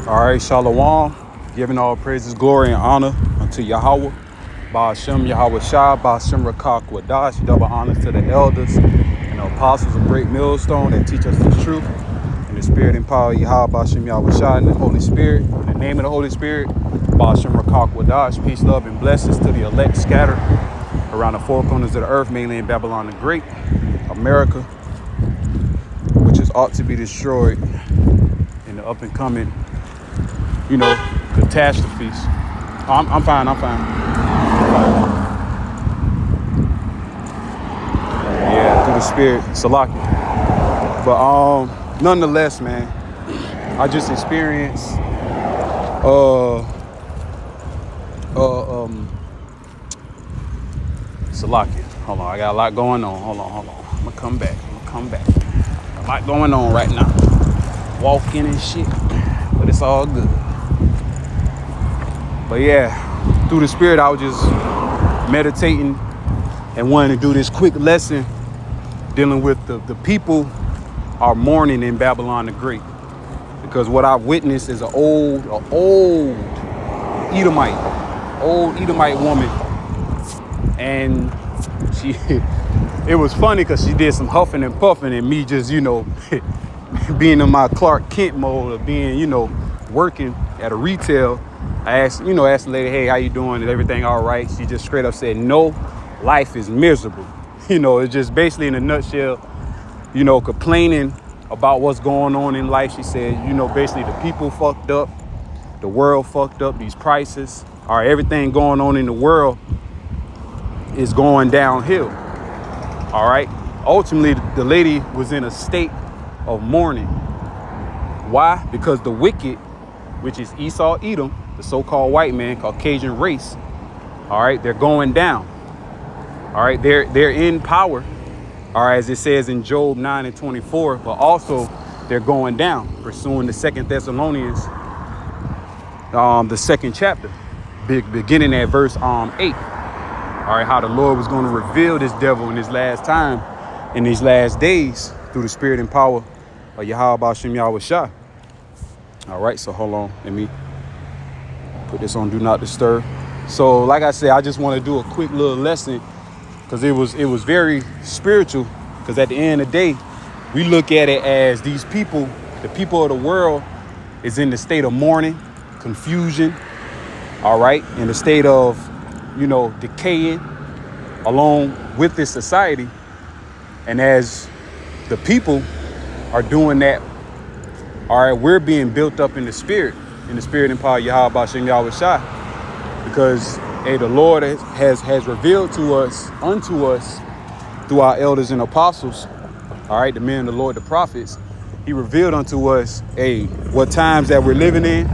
All right, Shalom, giving all praises, glory, and honor unto Yahweh, Ba'ashem Yahweh Shah, Ba'ashem Rakak Wadash, double honors to the elders and the apostles of Great Millstone that teach us the truth in the spirit and power of Yahweh, Ba'ashem Yahweh Shah, and the Holy Spirit. In the name of the Holy Spirit, Ba'ashem Rakak Wadash, peace, love, and blessings to the elect scattered around the four corners of the earth, mainly in Babylon the Great, America, which is ought to be destroyed in the up and coming catastrophes. I'm fine. Yeah, through the spirit, Salaki. But nonetheless, man, I just experienced Salaki. Hold on, I got a lot going on. Hold on. I'm gonna come back. A lot going on right now. Walking and shit, but it's all good. But yeah, through the spirit, I was just meditating and wanting to do this quick lesson dealing with the people are mourning in Babylon the Great. Because what I've witnessed is an old Edomite woman. And it was funny because she did some huffing and puffing and me just, being in my Clark Kent mode of being, working at a retail. I asked the lady, hey, how you doing? Is everything all right? She just straight up said, no, life is miserable. It's just basically in a nutshell, complaining about what's going on in life. She said, basically the people fucked up, the world fucked up, these prices, everything going on in the world is going downhill. All right. Ultimately, the lady was in a state of mourning. Why? Because the wicked, which is Esau, Edom, the so-called white man, Caucasian race, all right, they're going down. All right, they're in power, all right, as it says in Job 9:24, but also they're going down, pursuing the 2 Thessalonians, the 2nd chapter, beginning at verse 8. All right, how the Lord was going to reveal this devil in his last time, in these last days, through the spirit and power of Yahweh Ba'ashem Yahweh Shah. All right, so hold on, let me put this on Do Not Disturb. So like I said, I just want to do a quick little lesson because it was very spiritual, because at the end of the day, we look at it as these people, the people of the world, is in the state of mourning, confusion, all right, in the state of, decaying along with this society. And as the people are doing that, all right, we're being built up in the spirit and power of Yahweh Ba'ashem Yahweh Shah. Because, hey, the Lord has revealed unto us through our elders and apostles, all right, the men of the Lord, the prophets. He revealed unto us, hey, what times that we're living in.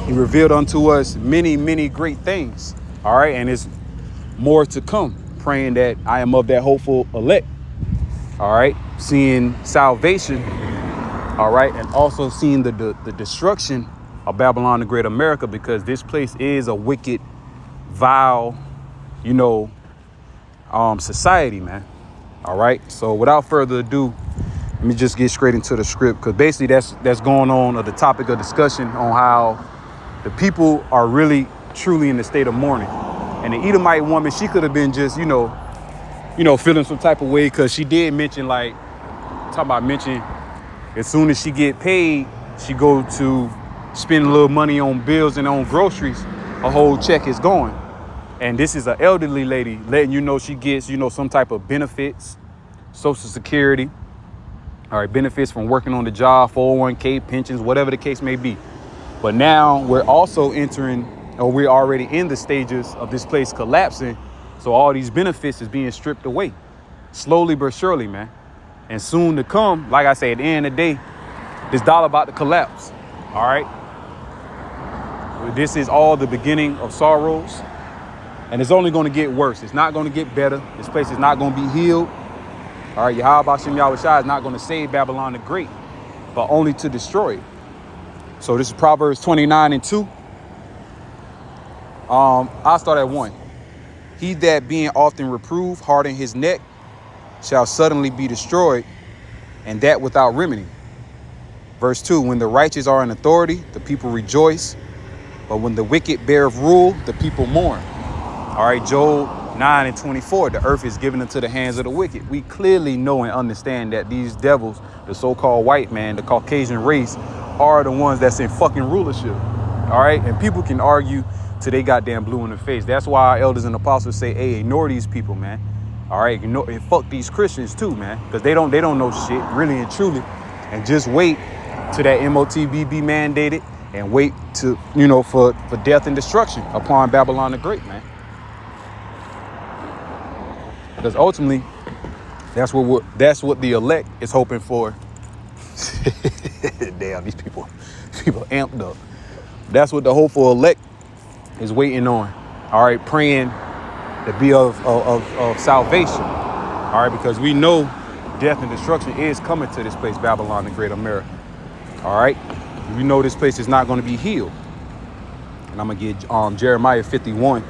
He revealed unto us many, many great things, all right, and it's more to come. Praying that I am of that hopeful elect, all right, seeing salvation, all right, and also seeing the destruction of Babylon the Great America, because this place is a wicked, vile, society, man. All right, so without further ado, let me just get straight into the script, because basically that's going on, or the topic of discussion on how the people are really truly in the state of mourning. And the Edomite woman, she could have been just, feeling some type of way, because she did mention, as soon as she get paid, she go to spend a little money on bills and on groceries, a whole check is going. And this is an elderly lady letting you know she gets, some type of benefits, Social Security, all right, benefits from working on the job, 401k, pensions, whatever the case may be. But now we're also we're already in the stages of this place collapsing. So all these benefits is being stripped away, slowly but surely, man. And soon to come, like I say, at the end of the day, this dollar about to collapse. All right. This is all the beginning of sorrows, and it's only going to get worse. It's not going to get better. This place is not going to be healed. All right. Yahweh Ba'ashem Yahweh Shah is not going to save Babylon the Great, but only to destroy it. So this is Proverbs 29:2. I'll start at 1. He that being often reproved harden his neck shall suddenly be destroyed, and that without remedy. Verse 2, when the righteous are in authority, the people rejoice. But when the wicked bear rule, the people mourn. All right, Job 9:24, the earth is given into the hands of the wicked. We clearly know and understand that these devils, the so-called white man, the Caucasian race, are the ones that's in fucking rulership. All right, and people can argue till they goddamn blue in the face. That's why our elders and apostles say, hey, ignore these people, man. All right, and fuck these Christians too, man, because they don't know shit, really and truly. And just wait till that MOTB be mandated, and wait to, for death and destruction upon Babylon the Great, man. Because ultimately, that's what the elect is hoping for. Damn, these people amped up. That's what the hopeful elect is waiting on. All right, praying to be of salvation. All right, because we know death and destruction is coming to this place, Babylon the Great America. All right, we know this place is not going to be healed. And I'm gonna get Jeremiah 51.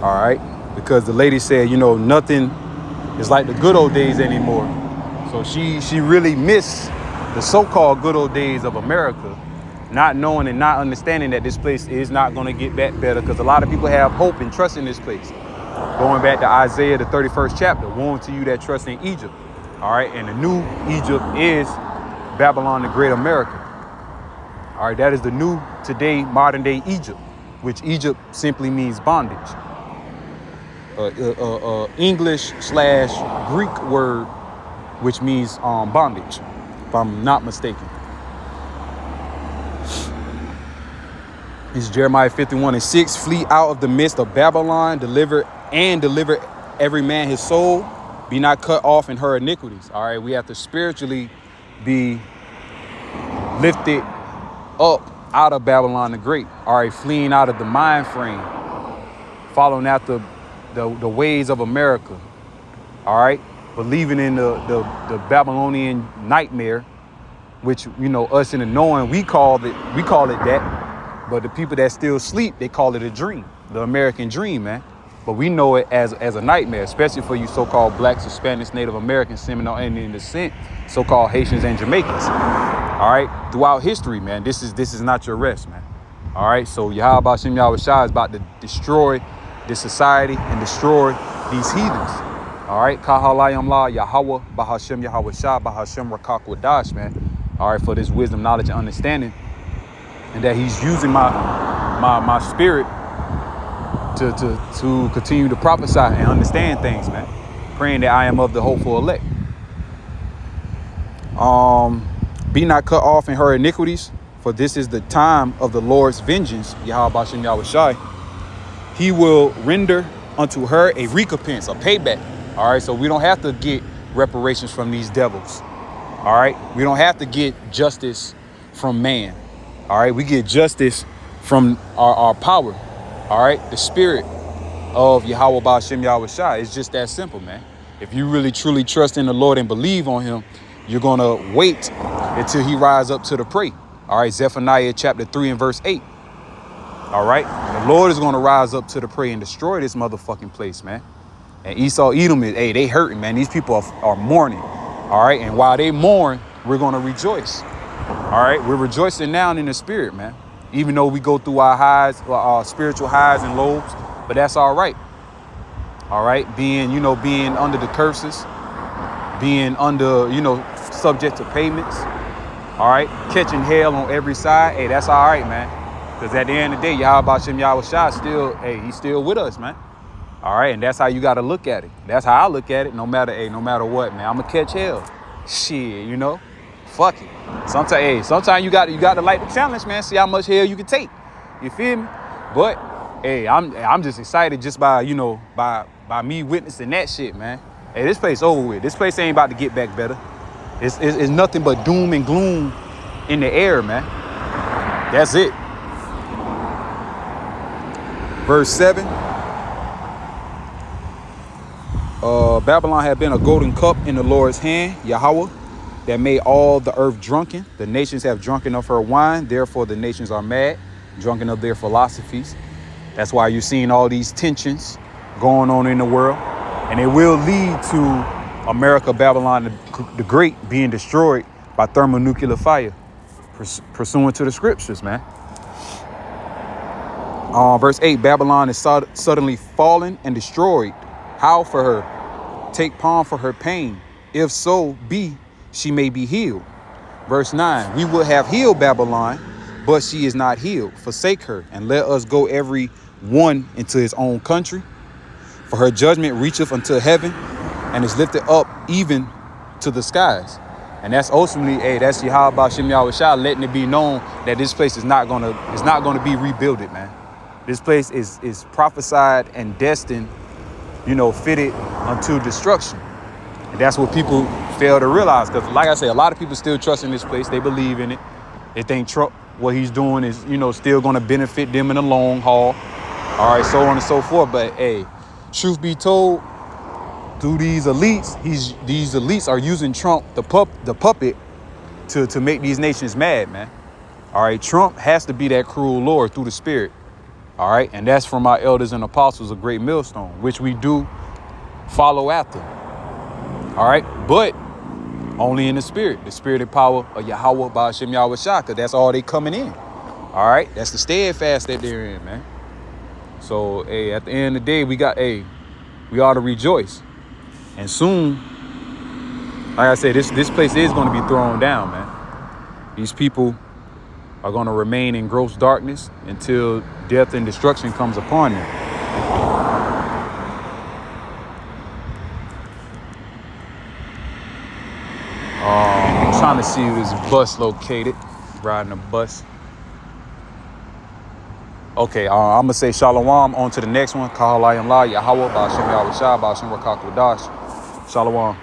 All right. Because the lady said, nothing is like the good old days anymore. So she really missed the so-called good old days of America, not knowing and not understanding that this place is not going to get back better, because a lot of people have hope and trust in this place. Going back to Isaiah, the 31st chapter, woe unto you that trust in Egypt. All right, and the new Egypt is Babylon the Great America. All right, that is the new today, modern day Egypt, which Egypt simply means bondage. English/Greek word, which means bondage, if I'm not mistaken. It's Jeremiah 51:6. Flee out of the midst of Babylon, deliver every man his soul. Be not cut off in her iniquities. All right, we have to spiritually be lifted up out of Babylon the Great. All right, fleeing out of the mind frame, following after the ways of America. All right, believing in the Babylonian nightmare, which us in the knowing we call it that, but the people that still sleep, they call it a dream, the American dream, man. But we know it as a nightmare, especially for you so-called blacks, Hispanics, Native Americans, Seminole Indian descent, so-called Haitians and Jamaicans. All right, throughout history, man, this is not your rest, man. All right, so Yahweh Shem Yahweh Shai is about to destroy this society and destroy these heathens. All right, Kahalayam La Yahweh Bahashem Yahweh Shai Bahashem Rakak Wadash, man. All right, for this wisdom, knowledge, and understanding, and that he's using my spirit to continue to prophesy and understand things, man. Praying that I am of the hopeful elect. Be not cut off in her iniquities, for this is the time of the Lord's vengeance, Yahweh Bashem Yahweh Shai. He will render unto her a recompense, a payback. All right, so we don't have to get reparations from these devils. All right, we don't have to get justice from man. All right, we get justice from our power. All right, the spirit of Yahweh Bashem Yahweh Shai. It's just that simple, man. If you really truly trust in the Lord and believe on him, you're going to wait until he rise up to the prey. All right, Zephaniah chapter 3 and verse 8. All right, the Lord is going to rise up to the prey and destroy this motherfucking place, man. And Esau, Edom, they hurting, man. These people are mourning. All right, and while they mourn, we're going to rejoice. All right, we're rejoicing now in the spirit, man. Even though we go through our highs, our spiritual highs and lows, but that's all right. All right, being under the curses, being under, subject to payments. All right, catching hell on every side. Hey, that's all right, man. Because at the end of the day, Yahweh Bashem Yahweh Shai he's still with us, man. All right, and that's how you got to look at it. That's how I look at it. No matter what, man, I'm gonna catch hell. Shit, fuck it. Sometimes you got to like the challenge, man. See how much hell you can take. You feel me? But hey, I'm just excited just by by me witnessing that shit, man. Hey, this place over with. This place ain't about to get back better. It's nothing but doom and gloom in the air, man. That's it. Verse 7. Babylon had been a golden cup in the Lord's hand, Yahweh, that made all the earth drunken. The nations have drunken of her wine. Therefore, the nations are mad, drunken of their philosophies. That's why you're seeing all these tensions going on in the world. And it will lead to America, Babylon the Great being destroyed by thermonuclear fire, pursuant to the scriptures, man. Verse 8, Babylon is suddenly fallen and destroyed. Howl for her, take palm for her pain. If so be she may be healed. Verse 9, we would have healed Babylon, but she is not healed. Forsake her, and let us go every one into his own country. For her judgment reacheth unto heaven, and is lifted up even to the skies. And that's ultimately, that's Yahweh Ba'Shem Yahushua letting it be known that this place is not gonna be rebuilded, man. This place is prophesied and destined, fitted unto destruction. And that's what people fail to realize. Because like I say, a lot of people still trust in this place. They believe in it. They think Trump, what he's doing is, still going to benefit them in the long haul. All right, so on and so forth. But hey, truth be told, through these elites are using Trump, the puppet, to make these nations mad, man. All right, Trump has to be that cruel Lord through the Spirit. All right, and that's from our elders and apostles, a great millstone, which we do follow after. All right, but only in the spirit and power of Yahweh Ba'Shem Yahushua, because that's all they coming in. All right, that's the steadfast that they're in, man. So, at the end of the day, we ought to rejoice. And soon, like I said, this place is going to be thrown down, man. These people are going to remain in gross darkness until death and destruction comes upon them. I'm trying to see where this bus located. Riding a bus. Okay, I'm gonna say Shalom. On to the next one. Kahalayim La Yahweh Ba'Shem Yahushua Ba'Shem Rakak Wadash. Shalom.